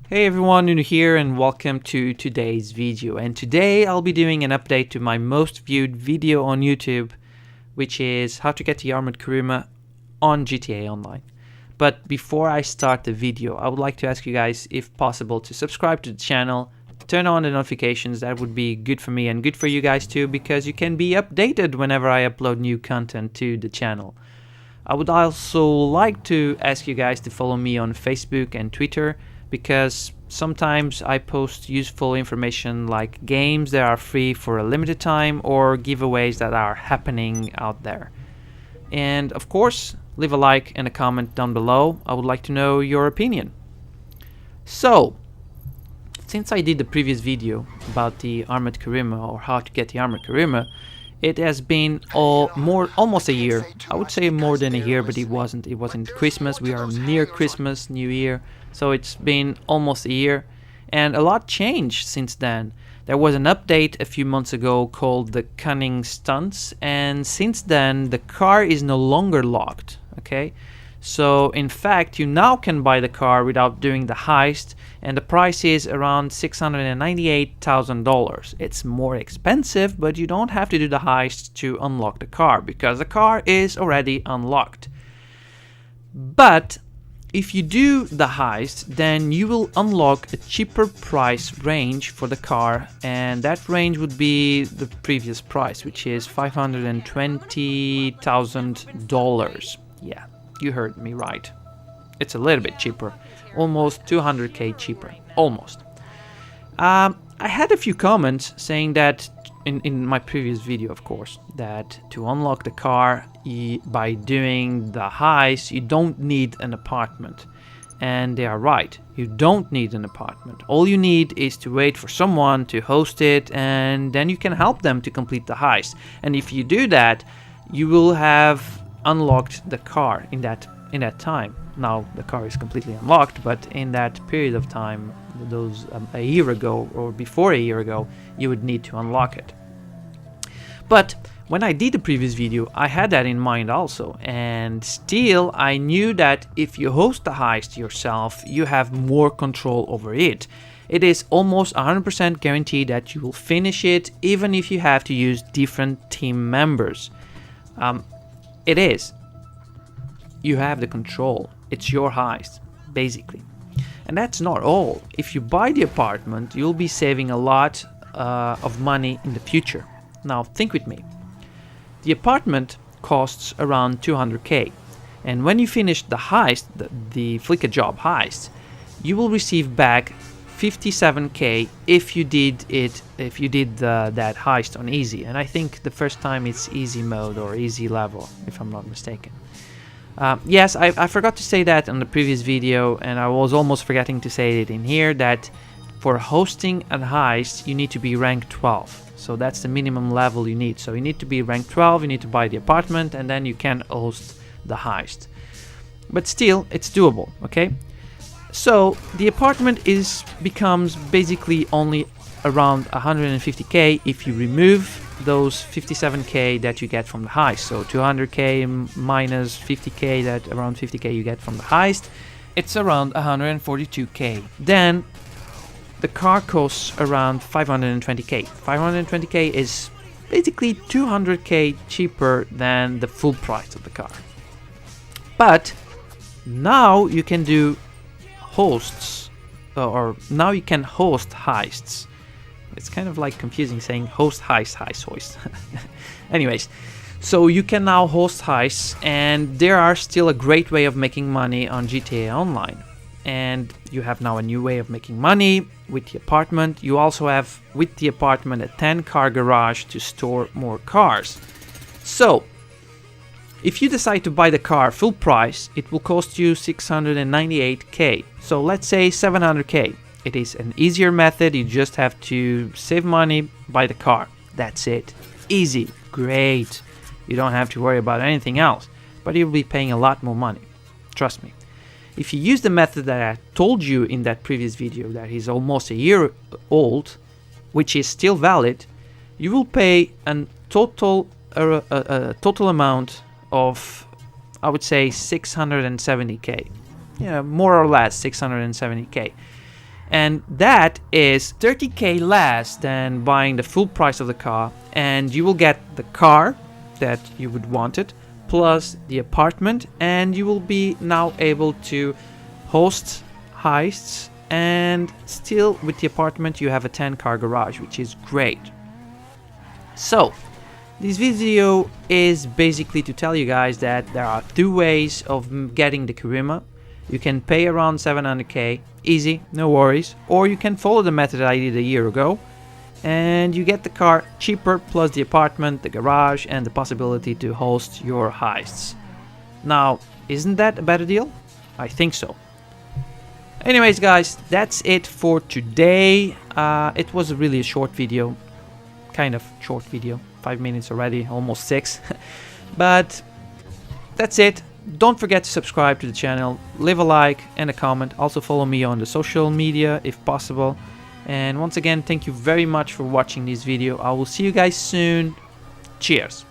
Hey everyone, Nuno here and welcome to today's video. And today I'll be doing an update to my most viewed video on YouTube, which is how to get the armored Kuruma on GTA Online. But before I start the video, I would like to ask you guys, if possible, to subscribe to the channel, turn on the notifications. That would be good for me and good for you guys too, because you can be updated whenever I upload new content to the channel. I would also like to ask you guys to follow me on Facebook and Twitter, because sometimes I post useful information like games that are free for a limited time or giveaways that are happening out there. And of course, leave a like and a comment down below. I would like to know your opinion. So, since I did the previous video about the armored Kuruma, or how to get the armored Kuruma, it has been almost a year. I would say more than a year, but it wasn't. It wasn't Christmas. We are near Christmas, New Year. So it's been almost a year. And a lot changed since then. There was an update a few months ago called the Cunning Stunts. And since then, the car is no longer locked. Okay? So in fact, you now can buy the car without doing the heist, and the price is around $698,000. It's more expensive, but you don't have to do the heist to unlock the car, because the car is already unlocked. But if you do the heist, then you will unlock a cheaper price range for the car, and that range would be the previous price, which is $520,000. Yeah. You heard me right. It's a little bit cheaper. Almost 200k cheaper. Almost. I had a few comments saying that, in my previous video of course, that to unlock the car by doing the heist, you don't need an apartment. And they are right. You don't need an apartment. All you need is to wait for someone to host it, and then you can help them to complete the heist. And if you do that, you will have unlocked the car in that time. Now the car is completely unlocked, but in that period of time, those a year ago or before a year ago, you would need to unlock it. But when I did the previous video, I had that in mind also, and still I knew that if you host the heist yourself, you have more control over it. It is almost 100% guaranteed that you will finish it, even if you have to use different team members. It is. You have the control. It's your heist, basically. And that's not all. If you buy the apartment, you'll be saving a lot of money in the future. Now, think with me. The apartment costs around 200k. And when you finish the heist, the Flick a Job heist, you will receive back 57k if you did that heist on easy. And I think the first time it's easy mode or easy level, if I'm not mistaken. Yes, I forgot to say that on the previous video, and I was almost forgetting to say it in here, that for hosting a heist you need to be rank 12. So that's the minimum level you need. So you need to be rank 12, you need to buy the apartment, and then you can host the heist. But still, it's doable, okay? So the apartment becomes basically only around 150k if you remove those 57k that you get from the heist. So 200k minus 50k, that around 50k you get from the heist, it's around 142k. Then the car costs around 520k. 520k is basically 200k cheaper than the full price of the car. But now you can do hosts, or now you can host heists. It's kind of like confusing saying host heist. Anyways, so you can now host heists, and there are still a great way of making money on GTA Online. And you have now a new way of making money with the apartment. You also have with the apartment a 10-car garage to store more cars. So if you decide to buy the car full price, it will cost you 698k. So let's say 700k. It is an easier method. You just have to save money, buy the car. That's it. Easy. Great. You don't have to worry about anything else. But you'll be paying a lot more money. Trust me. If you use the method that I told you in that previous video, that is almost a year old, which is still valid, you will pay a total amount of, I would say, 670k. Yeah, more or less 670k. and that is 30k less than buying the full price of the car, and you will get the car that you would want it plus the apartment, and you will be now able to host heists, and still with the apartment you have a 10-car garage, which is great. So this video is basically to tell you guys that there are two ways of getting the Kuruma. You can pay around 700k, easy, no worries, or you can follow the method I did a year ago and you get the car cheaper plus the apartment, the garage, and the possibility to host your heists. Now, isn't that a better deal? I think so. Anyways guys, that's it for today. It was really a short video, kind of short video, 5 minutes already, almost 6. But that's it. Don't forget to subscribe to the channel, leave a like and a comment. Also follow me on the social media if possible. And once again, thank you very much for watching this video. I will see you guys soon. Cheers.